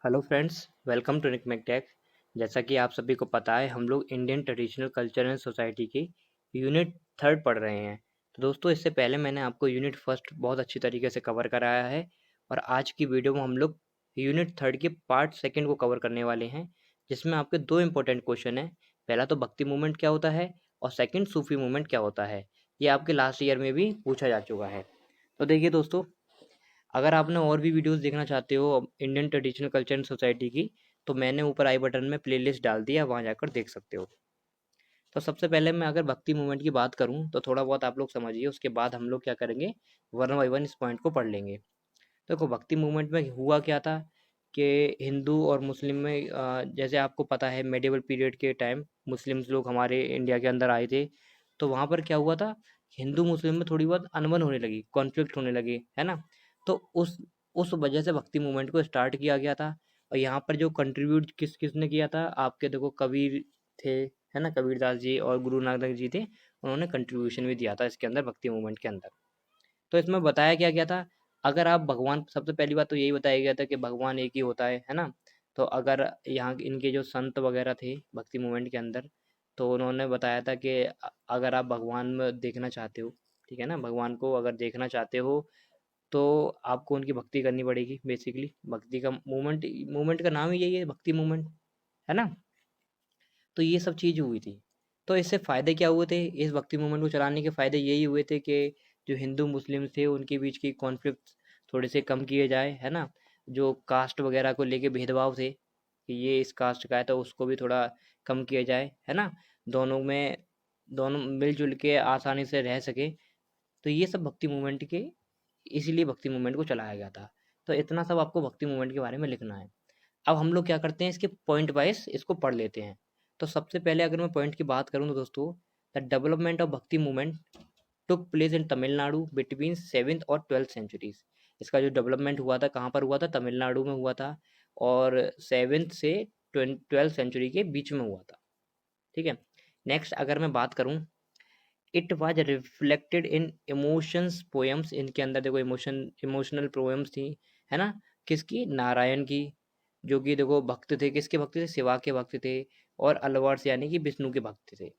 Hello friends, welcome to निकमेक tech. जैसा कि आप सभी को पता है, हम लोग Indian traditional culture and society की यूनिट थर्ड पढ़ रहे हैं। तो दोस्तों, इससे पहले मैंने आपको यूनिट फर्स्ट बहुत अच्छी तरीके से कवर कराया है और आज की वीडियो में हम लोग यूनिट थर्ड के पार्ट सेकंड को कवर करने वाले हैं, जिसमें आपके दो इंपॉर्टेंट क्वेश्चन हैं। पहला तो भक्ति मूवमेंट क्या होता है और सेकेंड सूफी मूवमेंट क्या होता है। ये आपके लास्ट ईयर में भी पूछा जा चुका है। तो देखिए दोस्तों, अगर आपने और भी वीडियोस देखना चाहते हो Indian traditional culture and society की, तो मैंने ऊपर आई बटन में प्लेलिस्ट डाल दिया, वहाँ जाकर देख सकते हो। तो सबसे पहले मैं अगर भक्ति मूवमेंट की बात करूँ तो थोड़ा बहुत आप लोग समझिए, उसके बाद हम लोग क्या करेंगे, वन बाई वन इस पॉइंट को पढ़ लेंगे। तो देखो, भक्ति मूवमेंट में हुआ क्या था कि हिंदू और मुस्लिम में जैसे आपको पता है मेडिवल पीरियड के टाइम मुस्लिम्स लोग हमारे इंडिया के अंदर आए थे। तो वहाँ पर क्या हुआ था, हिंदू मुस्लिम में थोड़ी बहुत अनबन होने लगी, कॉन्फ्लिक्ट होने लगी, है ना। तो उस वजह से भक्ति मूवमेंट को स्टार्ट किया गया था। और यहाँ पर जो कंट्रीब्यूट किस किसने किया था, आपके देखो कबीर थे, है ना, कबीरदास जी और गुरु नानक जी थे। उन्होंने कंट्रीब्यूशन भी दिया था इसके अंदर, भक्ति मूवमेंट के अंदर। तो इसमें बताया क्या गया था, अगर आप भगवान, सबसे पहली बात तो यही बताया गया था कि भगवान एक ही होता है ना। तो अगर यहाँ इनके जो संत वगैरह थे भक्ति मूवमेंट के अंदर, तो उन्होंने बताया था कि अगर आप भगवान में देखना चाहते हो, ठीक है ना, भगवान को अगर देखना चाहते हो तो आपको उनकी भक्ति करनी पड़ेगी। बेसिकली भक्ति का मूवमेंट, मूवमेंट का नाम ही यही है, भक्ति मूवमेंट, है ना। तो ये सब चीज़ हुई थी। तो इससे फ़ायदे क्या हुए थे, इस भक्ति मूवमेंट को चलाने के फ़ायदे यही हुए थे कि जो हिंदू मुस्लिम थे उनके बीच की कॉन्फ्लिक्ट थोड़े से कम किए जाए, है ना। जो कास्ट वगैरह को लेके भेदभाव थे कि ये इस कास्ट का है तो उसको भी थोड़ा कम किया जाए, है ना। दोनों में, दोनों मिलजुल के आसानी से रह सके। तो ये सब भक्ति मूवमेंट के, इसीलिए भक्ति मूवमेंट को चलाया गया था। तो इतना सब आपको भक्ति मूवमेंट के बारे में लिखना है। अब हम लोग क्या करते हैं, इसके पॉइंट वाइज इसको पढ़ लेते हैं। तो सबसे पहले अगर मैं पॉइंट की बात करूँ तो दोस्तों, the development of Bhakti movement took place in Tamil Nadu between 7th और 12th सेंचुरीज। इसका जो डेवलपमेंट हुआ था कहाँ पर हुआ था, तमिलनाडु में हुआ था, और 7th से 12th सेंचुरी के बीच में हुआ था, ठीक है। नेक्स्ट अगर मैं बात करूँ, it was reflected in emotions poems. इनके अंदर देखो इमोशनल पोएम्स थी, है ना। किसकी, नारायण की, जो कि देखो भक्त थे, किसके भक्त थे, शिवा के भक्त थे। और अलवर्स यानी कि विष्णु के भक्त थे।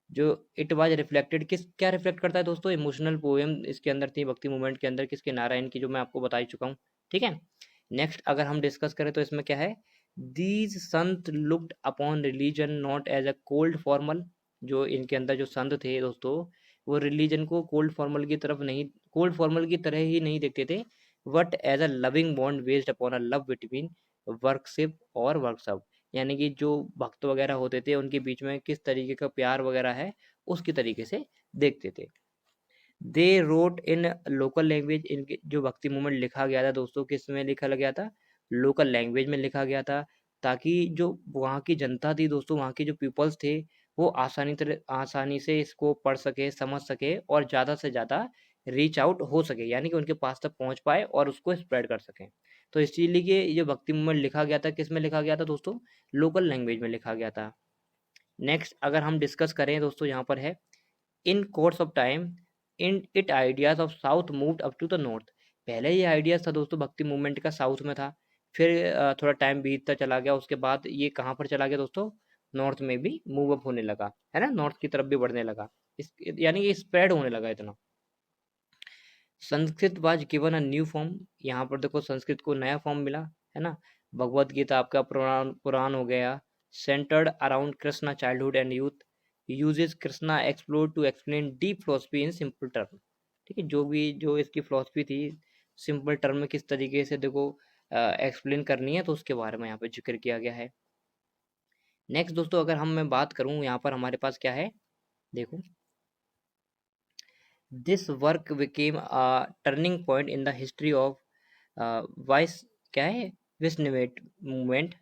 जो इट वाज रिफ्लेक्टेड, किस क्या रिफ्लेक्ट करता है दोस्तों, इमोशनल पोएम इसके अंदर थी भक्ति मूवमेंट के अंदर, किसके, नारायण की, जो मैं आपको बता ही चुका हूँ, ठीक है। नेक्स्ट अगर हम डिस्कस करें तो इसमें क्या है, these sant looked upon religion not as a cold formal. जो इनके अंदर जो संत थे दोस्तों, वो रिलीजन को कोल्ड फॉर्मल की तरफ नहीं, कोल्ड फॉर्मल की तरह ही नहीं देखते थे, but as a loving bond based upon a love between worship और वर्कशॉप। यानी कि जो भक्त वगैरह होते थे उनके बीच में किस तरीके का प्यार वगैरह है, उसकी तरीके से देखते थे। They wrote in local language. इनके जो भक्ति मूवमेंट लिखा गया था दोस्तों, किस में लिखा गया था, लोकल लैंग्वेज में लिखा गया था, ताकि जो वहाँ की जनता थी दोस्तों, वहाँ के जो पीपल्स थे, वो आसानी से इसको पढ़ सके, समझ सके और ज़्यादा से ज़्यादा रीच आउट हो सके, यानी कि उनके पास तक पहुँच पाए और उसको स्प्रेड कर सकें। तो इसीलिए ये जो भक्ति मूवमेंट लिखा गया था, किस में लिखा गया था दोस्तों, लोकल लैंग्वेज में लिखा गया था। नेक्स्ट अगर हम डिस्कस करें दोस्तों, यहाँ पर है, in course of time in it ideas of south moved up to the north. पहले ये आइडियाज था दोस्तों भक्ति मूवमेंट का, साउथ में था। फिर थोड़ा टाइम बीतता चला गया, उसके बाद ये कहाँ पर चला गया दोस्तों, नॉर्थ में भी मूव अप होने लगा, है ना, नॉर्थ की तरफ भी बढ़ने लगा। इस, यानी कि स्प्रेड होने लगा इतना। Sanskrit was given a new form. यहाँ पर देखो संस्कृत को नया फॉर्म मिला, है ना। भगवत गीता आपका पुराण पुराण हो गया, centred around Krishna childhood and youth, uses Krishna explore to explain deep philosophy in simple term. ठीक है, जो भी जो इसकी फिलॉसफी थी, सिंपल टर्म में किस तरीके से देखो एक्सप्लेन करनी है, तो उसके बारे में यहाँ पे जिक्र किया गया है। नेक्स्ट दोस्तों अगर मैं बात करूँ, यहाँ पर हमारे पास क्या है, देखो, this work became a turning point in the history of वाइस, क्या है, Vaishnavite movement,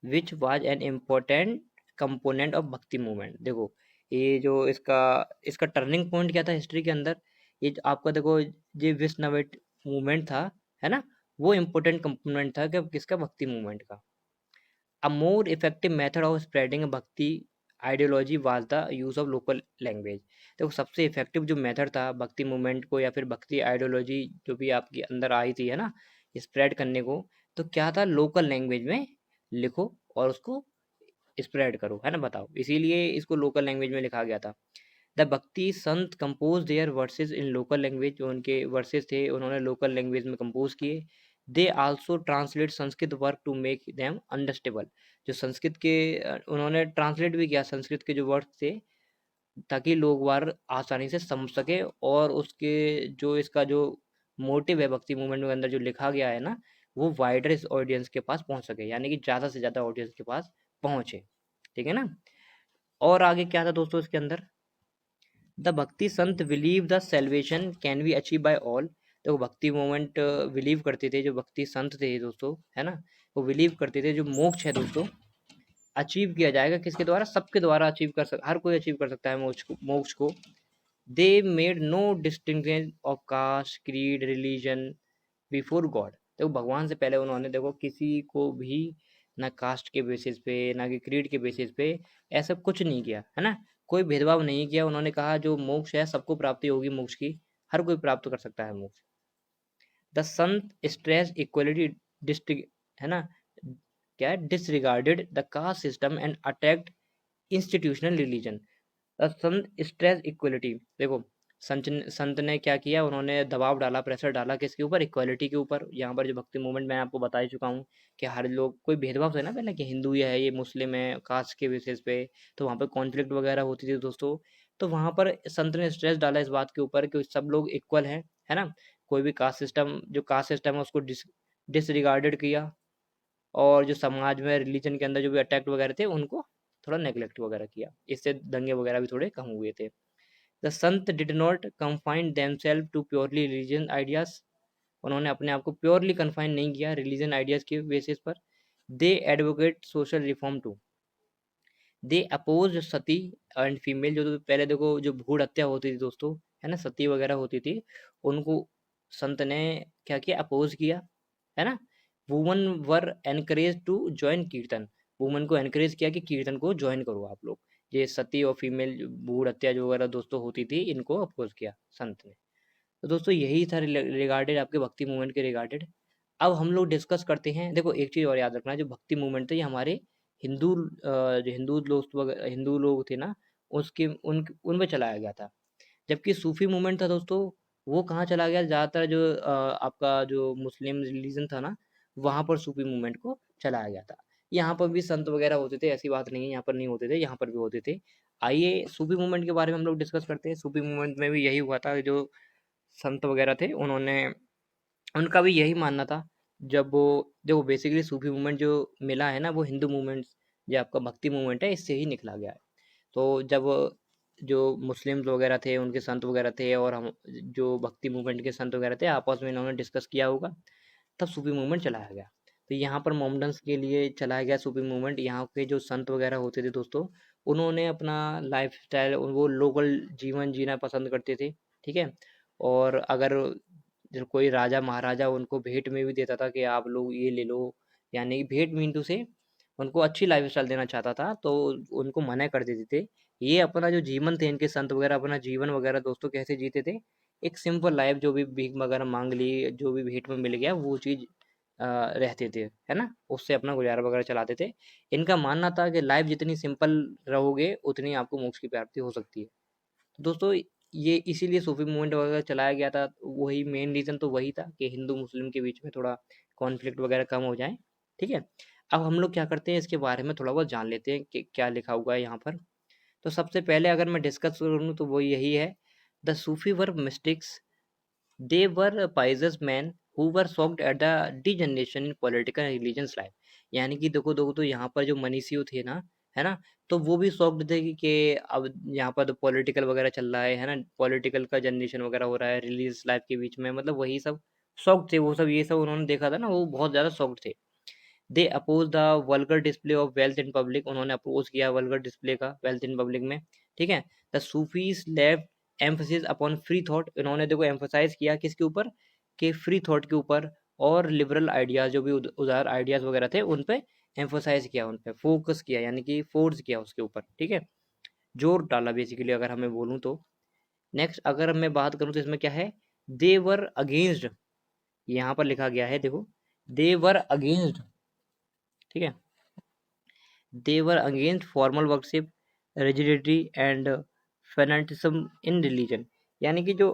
which was an important component of Bhakti movement. देखो, ये जो इसका इसका टर्निंग पॉइंट क्या था हिस्ट्री के अंदर, ये जो आपका देखो, ये विस्नवेट मूवमेंट था, है ना, वो इम्पोर्टेंट कंपोनेंट था कि किसका, भक्ति मूवमेंट का। A more effective method of spreading भक्ति ideology was the use of local language. देखो सबसे इफेक्टिव जो मेथड था भक्ति मूवमेंट को, या फिर भक्ति आइडियोलॉजी जो भी आपके अंदर आई थी, है ना, स्प्रेड करने को, तो क्या था, लोकल लैंग्वेज में लिखो और उसको स्प्रेड करो, है ना, बताओ, इसीलिए इसको लोकल लैंग्वेज में लिखा गया था। The bhakti sant compose their verses in local language, जो उनके वर्सेस थे उन्होंने लोकल लैंग्वेज में कंपोज किए। They also translate Sanskrit work to make them understandable, जो संस्कृत के उन्होंने ट्रांसलेट भी किया संस्कृत के जो वर्ड्स थे, ताकि लोग वार आसानी से समझ सके, और उसके जो इसका जो मोटिव है भक्ति मूवमेंट के अंदर जो लिखा गया है ना, वो वाइडर ऑडियंस के पास पहुंच सके, यानी कि ज़्यादा से ज़्यादा ऑडियंस के पास पहुंचे, ठीक है ना। और आगे क्या था दोस्तों इसके अंदर, the bhakti Sant believe the salvation can be achieve by all. तो भक्ति मूवमेंट बिलीव करते थे, जो भक्ति संत थे दोस्तों, है ना, वो बिलीव करते थे जो मोक्ष है दोस्तों, अचीव किया जाएगा किसके द्वारा, सबके द्वारा अचीव कर सक हर कोई अचीव कर सकता है मोक्ष को। They made no distinction of caste creed religion before God. देखो भगवान से पहले उन्होंने, देखो, किसी को भी ना कास्ट के बेसिस पे ना कि क्रीड के बेसिस पे ऐसा कुछ नहीं किया, है ना, कोई भेदभाव नहीं किया। उन्होंने कहा जो मोक्ष है सबको प्राप्ति होगी मोक्ष की, हर कोई प्राप्त कर सकता है मोक्ष। The Sant stress equality district, है ना, क्या है, disregarded the caste system and attacked institutional religion. Sant stress equality, देखो संत ने क्या किया, उन्होंने दबाव डाला, प्रेशर डाला किसके ऊपर, इक्वलिटी के ऊपर। यहाँ पर जो भक्ति मूवमेंट मैं आपको बता ही चुका हूँ कि हर लोग, कोई भेदभाव थे ना पहले कि हिंदू ये है, ये मुस्लिम है, कास्ट के बेसिस पे, तो वहाँ पर कॉन्फ्लिक्ट वगैरह होती थी दोस्तों। तो वहाँ पर संत ने स्ट्रेस डाला इस बात के ऊपर कि सब लोग इक्वल हैं, है ना, कोई भी कास्ट सिस्टम, जो कास्ट सिस्टम है उसको डिसरिगार्डेड किया, और जो समाज में रिलीजन के अंदर जो भी अटैक वगैरह थे उनको थोड़ा नेग्लेक्ट वगैरह किया, इससे दंगे वगैरह भी थोड़े कम हुए थे। The sant did not confine themselves to purely religion ideas, उन्होंने अपने आप को प्योरली कंफाइन नहीं किया रिलीजन आइडियाज के बेसिस पर। They advocate social reform to, they oppose sati and female, जो तो पहले देखो जो भ्रूण हत्या होती थी दोस्तों, है ना, सती वगैरह होती थी, उनको संत ने क्या किया, अपोज किया, है ना। Women were encourage to join kirtan, women को एनकरेज किया कि कीर्तन को ज्वाइन करो आप लोग। ये सती और फीमेल भ्रूण हत्या जो वगैरह दोस्तों होती थी, इनको अपोज किया संत ने। तो दोस्तों यही था रिगार्डेड आपके भक्ति मूवमेंट के रिगार्डेड। अब हम लोग डिस्कस करते हैं, देखो एक चीज़ और याद रखना, जो भक्ति मूवमेंट थे ये हमारे जो हिंदू लोग थे ना, उसके उनमें चलाया गया था। जबकि सूफी मूवमेंट था दोस्तों, वो कहाँ चला गया, ज़्यादातर जो आपका जो मुस्लिम रिलीजन था ना, वहाँ पर सूफी मूवमेंट को चलाया गया था। यहाँ पर भी संत वगैरह होते थे, ऐसी बात नहीं है यहाँ पर नहीं होते थे, यहाँ पर भी होते थे। आइए सूफी मूवमेंट के बारे में हम लोग डिस्कस करते हैं। सूफी मूवमेंट में भी यही हुआ था, जो संत वगैरह थे उन्होंने, उनका भी यही मानना था। जब वो देखो बेसिकली सूफी मूवमेंट जो मिला है ना, वो हिंदू मूवमेंट, जो आपका भक्ति मूवमेंट है, इससे ही निकला गया है। तो जब जो मुस्लिम्स वगैरह थे उनके संत वगैरह थे, और हम जो भक्ति मूवमेंट के संत वगैरह थे, आपस में इन्होंने डिस्कस किया होगा, तब सूफी मूवमेंट चलाया गया। तो यहाँ पर मोमडन्स के लिए चलाया गया सूफी मूवमेंट। यहाँ के जो संत वगैरह होते थे दोस्तों, उन्होंने अपना लाइफ स्टाइल, वो लोकल जीवन जीना पसंद करते थे, ठीक है। और अगर जो कोई राजा महाराजा उनको भेंट में भी देता था कि आप लोग ये ले लो, यानी कि भेंट मीन से उनको अच्छी लाइफ स्टाइल देना चाहता था, तो उनको मना कर देते थे। ये अपना जो जीवन थे इनके संत वगैरह, अपना जीवन वगैरह दोस्तों कैसे जीते थे, एक सिंपल लाइफ, जो भी भीख वगैरह मांग ली, जो भी भेंट में मिल गया वो चीज़ रहते थे, है ना, उससे अपना गुजारा वगैरह चलाते थे। इनका मानना था कि लाइफ जितनी सिंपल रहोगे उतनी आपको मोक्ष की प्राप्ति हो सकती है। तो दोस्तों ये इसीलिए सूफी मूवमेंट वगैरह चलाया गया था, वही मेन रीज़न तो वही था कि हिंदू मुस्लिम के बीच में थोड़ा कॉन्फ्लिक्ट वगैरह कम हो जाए, ठीक है। अब हम लोग क्या करते हैं, इसके बारे में थोड़ा बहुत जान लेते हैं कि क्या लिखा हुआ है यहाँ पर। तो सबसे पहले अगर मैं डिस्कस करूँ तो वो यही है, the Sufi were mystics, they were pious men who were shocked at the degeneration in political and religious life। यानी कि देखो देखो तो यहाँ पर जो मनीषी थे ना, है ना, तो वो भी शॉक्ड थे कि अब यहाँ पर तो पॉलिटिकल वगैरह चल रहा है ना, पॉलिटिकल का जनरेशन वगैरह हो रहा है रिलीजियस लाइफ के बीच में, मतलब वही सब शॉक्ड थे, वो सब ये सब उन्होंने देखा था ना, वो बहुत ज़्यादा शॉक्ड थे। They oppose the vulgar display of wealth in public, उन्होंने अपोज किया वल्गर डिस्प्ले का वेल्थ इन पब्लिक में, ठीक है। The Sufis left emphasis upon free thought, इन्होंने देखो एम्फोसाइज किया किसके ऊपर, कि फ्री थॉट के ऊपर, और लिबरल आइडियाज जो भी उदार आइडियाज वगैरह थे उन पे एम्फोसाइज किया, उन पे फोकस किया, यानी कि फोर्स किया उसके ऊपर, ठीक है, जोर डाला बेसिकली अगर हमें बोलूँ तो। नेक्स्ट अगर मैं बात करूँ तो इसमें क्या है, दे वर अगेंस्ट यहाँ पर लिखा गया है, देखो, दे वर अगेंस्ट, ठीक है, they were against formal worship, rigidity and fanaticism in religion, यानी कि जो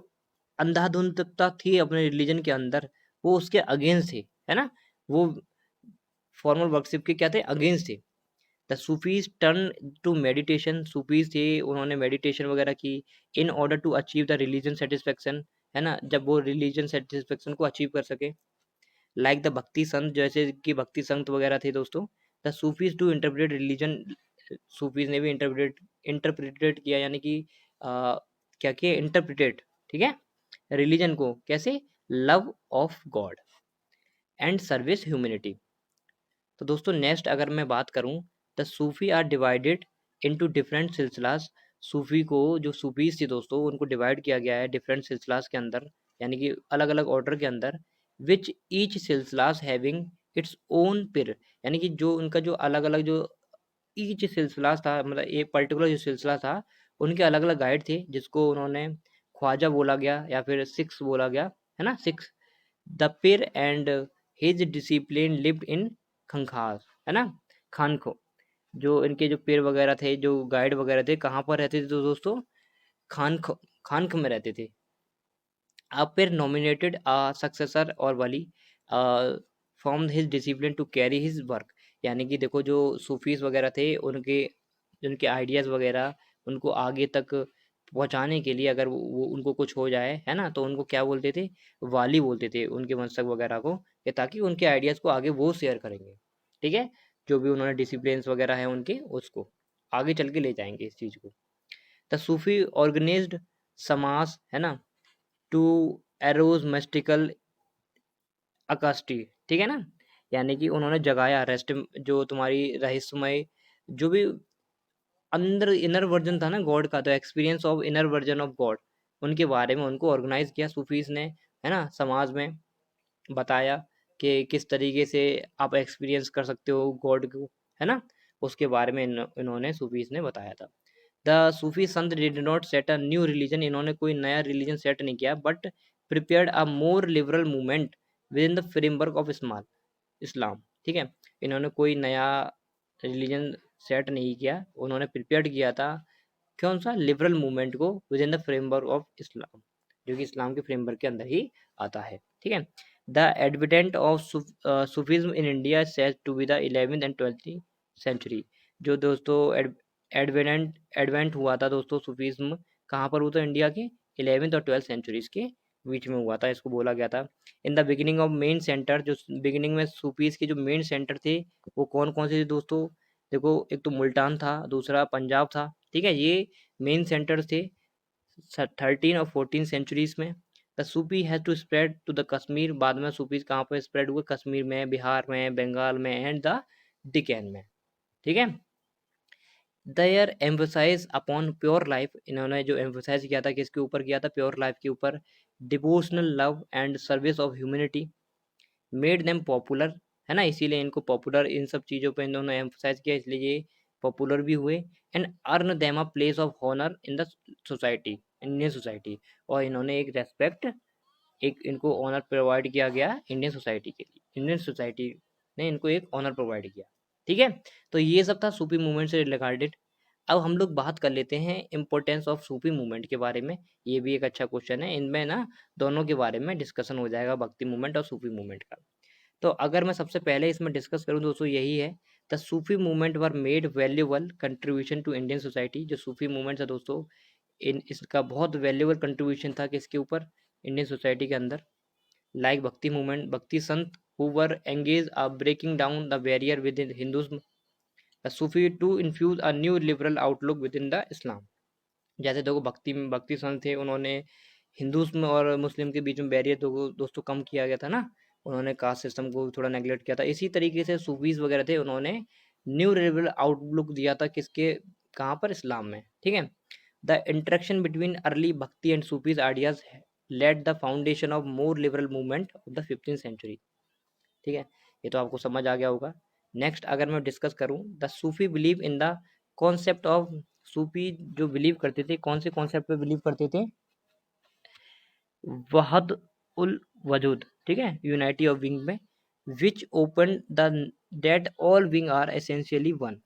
अंधाधुंधता थी अपने रिलीजन के अंदर, वो उसके अगेंस्ट थे, है ना, वो फॉर्मल वर्शिप के क्या थे, अगेंस्ट थे। The Sufis turn to meditation, Sufis थे, उन्होंने मेडिटेशन वगैरह की, in order to achieve the religion satisfaction, है ना, जब वो रिलीजन सेटिस्फेक्शन को अचीव कर सके। लाइक द भक्ति संत, जैसे कि भक्ति संत वगैरह थे दोस्तों। The Sufis to interpret religion, Sufis ने भी इंटरप्रेटेड किया, यानी कि क्या किया, इंटरप्रेटेड, ठीक है, रिलीजन को कैसे, love of God and service humanity. तो दोस्तों नेक्स्ट अगर मैं बात करूं, the Sufi are divided into different silsilas, Sufi को, जो सूफीज थे दोस्तों, उनको डिवाइड किया गया है डिफरेंट सिलसिलास के अंदर, यानी कि अलग अलग ऑर्डर के अंदर, which each silsilas having its own pir, यानी कि जो उनका जो अलग अलग जो ईच सिलसिला था, मतलब एक पर्टिकुलर जो सिलसिला था, उनके अलग अलग गाइड थे, जिसको उन्होंने ख्वाजा बोला गया या फिर सिक्स बोला गया, है ना, six. The pir and his disciples lived in khanqahs, है ना, खानखो, जो इनके जो पीर वगैरह थे, जो गाइड वगैरह थे, कहाँ पर रहते थे तो दोस्तों, खानख खानख में रहते थे। अब फिर नॉमिनेटेड सक्सेसर और wali from his disciples to carry his work, यानी कि देखो जो सूफीज वगैरह थे, उनके उनके आइडियाज़ वगैरह उनको आगे तक पहुंचाने के लिए, अगर वो उनको कुछ हो जाए, है ना, तो उनको क्या बोलते थे, वाली बोलते थे उनके वंशज वगैरह को, कि ताकि उनके आइडियाज़ को आगे वो शेयर करेंगे, ठीक है, जो भी उन्होंने डिसिप्लिन वगैरह है उनके, उसको आगे चल के ले जाएंगे इस चीज़ को। द सूफी ऑर्गेनाइज्ड समाज, है ना, टू एरोज मस्टिकल अकास्टी, ठीक है ना, यानी कि उन्होंने जगाया रेस्ट, जो तुम्हारी रहस्यमय, जो भी अंदर इनर वर्जन था ना गॉड का, तो experience of inner version of God, उनके बारे में उनको ऑर्गेनाइज किया सूफीज ने, है ना, समाज में बताया कि किस तरीके से आप एक्सपीरियंस कर सकते हो गॉड को, है ना, उसके बारे में इन्होंने सूफीज ने बताया था। The Sufi Sant did not set a new religion, इन्होंने कोई नया रिलीजन सेट नहीं किया, but prepared a more liberal movement with in the framework of Islam, ठीक है, इन्होंने कोई नया रिलीजन सेट नहीं किया, उन्होंने प्रिपेयर किया था कौन सा, लिबरल मूवमेंट को with in the framework of Islam, जो कि इस्लाम के फ्रेमवर्क के अंदर ही आता है, ठीक है। The advent of Sufism in India says to be the 11th and 12th century, जो दोस्तों एडवेंट हुआ था दोस्तों सूफिज्म, कहाँ पर हुआ था, इंडिया के 11th और 12th सेंचुरीज के बीच में हुआ था, इसको बोला गया था। In the beginning of main centre, जो बिगिनिंग में सूफीज के जो मेन सेंटर थे, वो कौन कौन से थे दोस्तों, देखो, एक तो मुल्तान था, दूसरा पंजाब था, ठीक है, ये मेन सेंटर थे 13 और 14 सेंचुरीज में। The Sufi has to spread to the Kashmir, बाद में सूफीज कहाँ पर स्प्रेड हुए, कश्मीर में, बिहार में, बंगाल में एंड द डिकैन में, ठीक है। There emphasise upon pure life, इन्होंने जो एम्फोसाइज किया था किसके ऊपर किया था, प्योर लाइफ के ऊपर, devotional love and service of humanity, made them popular, है ना, इसीलिए इनको पॉपुलर, इन सब चीज़ों पे इन्होंने एम्फोसाइज किया, इसलिए ये पॉपुलर भी हुए। And earn them a place of honour in the society, Indian society, और इन्होंने एक रेस्पेक्ट, एक इनको ऑनर प्रोवाइड किया गया इंडियन सोसाइटी के लिए, इंडियन सोसाइटी ने इनको एक ऑनर प्रोवाइड किया, ठीक है। तो ये सब था सूफी मूवमेंट से रिगार्डेड। अब हम लोग बात कर लेते हैं इम्पोर्टेंस ऑफ सूफी मूवमेंट के बारे में, ये भी एक अच्छा क्वेश्चन है, इनमें ना दोनों के बारे में डिस्कशन हो जाएगा, भक्ति मूवमेंट और सूफी मूवमेंट का। तो अगर मैं सबसे पहले इसमें डिस्कस करूं दोस्तों, यही है, the Sufi movement were made valuable contribution to Indian society, जो सूफी मूवमेंट था दोस्तों, इन इसका बहुत वैल्यूबल कंट्रीब्यूशन था किसके ऊपर, इंडियन सोसाइटी के अंदर। लाइक भक्ति movement, Bhakti sant who were engage breaking down the barrier within Hinduism, the Sufi to infuse a new liberal outlook within the Islam, जैसे देखो भक्ति संत थे, उन्होंने हिंदुज़्म और मुस्लिम के बीच में बैरियर तो दोस्तों कम किया गया था ना, उन्होंने कास्ट सिस्टम को थोड़ा नेगलेक्ट किया था, इसी तरीके से सूफीज वगैरह थे, उन्होंने न्यू लिबरल आउटलुक दिया था किसके, कहाँ पर, इस्लाम में, ठीक है। The interaction between early bhakti and Sufis ideas led the foundation of more liberal movement of the 15th century, ठीक है, ये तो आपको समझ आ गया होगा। नेक्स्ट अगर मैं डिस्कस करूं, the Sufi believe in the concept of, Sufi जो बिलीव करते थे, कौन से कॉन्सेप्ट पे बिलीव करते थे, वहद उल वजूद, ठीक है, यूनाइटी ऑफ विंग में, which open the that all wing are essentially one.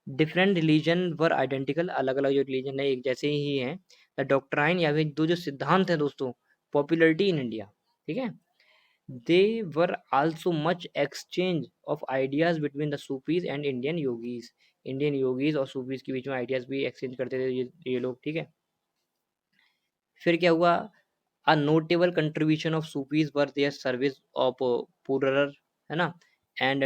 Different religion were identical, अलग अलग जो रिलीजन है एक जैसे ही हैं। द डॉक्ट्राइन या फिर दो जो सिद्धांत हैं दोस्तों, पॉपुलरिटी इन इंडिया, ठीक है, they were also much exchange of ideas between the Sufis and Indian yogis. Indian yogis और सूफीज के बीच में आइडियाज भी एक्सचेंज करते थे ये लोग, ठीक है। फिर क्या हुआ, a notable contribution of Sufis were their service of poorer, है ना, and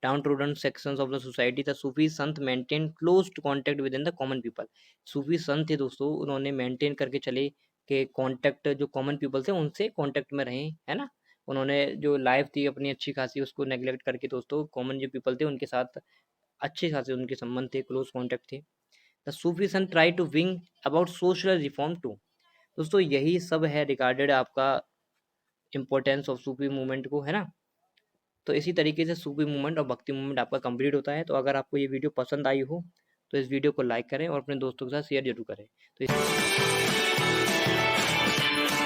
downtrodden sections of the society। The Sufi Sant maintained close contact within the common people। सूफी संत थे दोस्तों, उन्होंने मेंटेन करके चले कि कांटेक्ट जो कॉमन पीपल थे उनसे कांटेक्ट में रहें, है ना। उन्होंने जो लाइफ थी अपनी अच्छी खासी उसको नेग्लेक्ट करके दोस्तों कॉमन जो पीपल थे उनके साथ अच्छे खासे उनके संबंध थे, क्लोज कॉन्टेक्ट थे। The Sufi sant try to bring about social reform too. दोस्तों यही सब है रिगार्डेड आपका इम्पोर्टेंस ऑफ सूफी मूवमेंट को, है ना। तो इसी तरीके से सूफी मूवमेंट और भक्ति मूवमेंट आपका कंप्लीट होता है। तो अगर आपको ये वीडियो पसंद आई हो तो इस वीडियो को लाइक करें और अपने दोस्तों के साथ शेयर जरूर करें। तो इस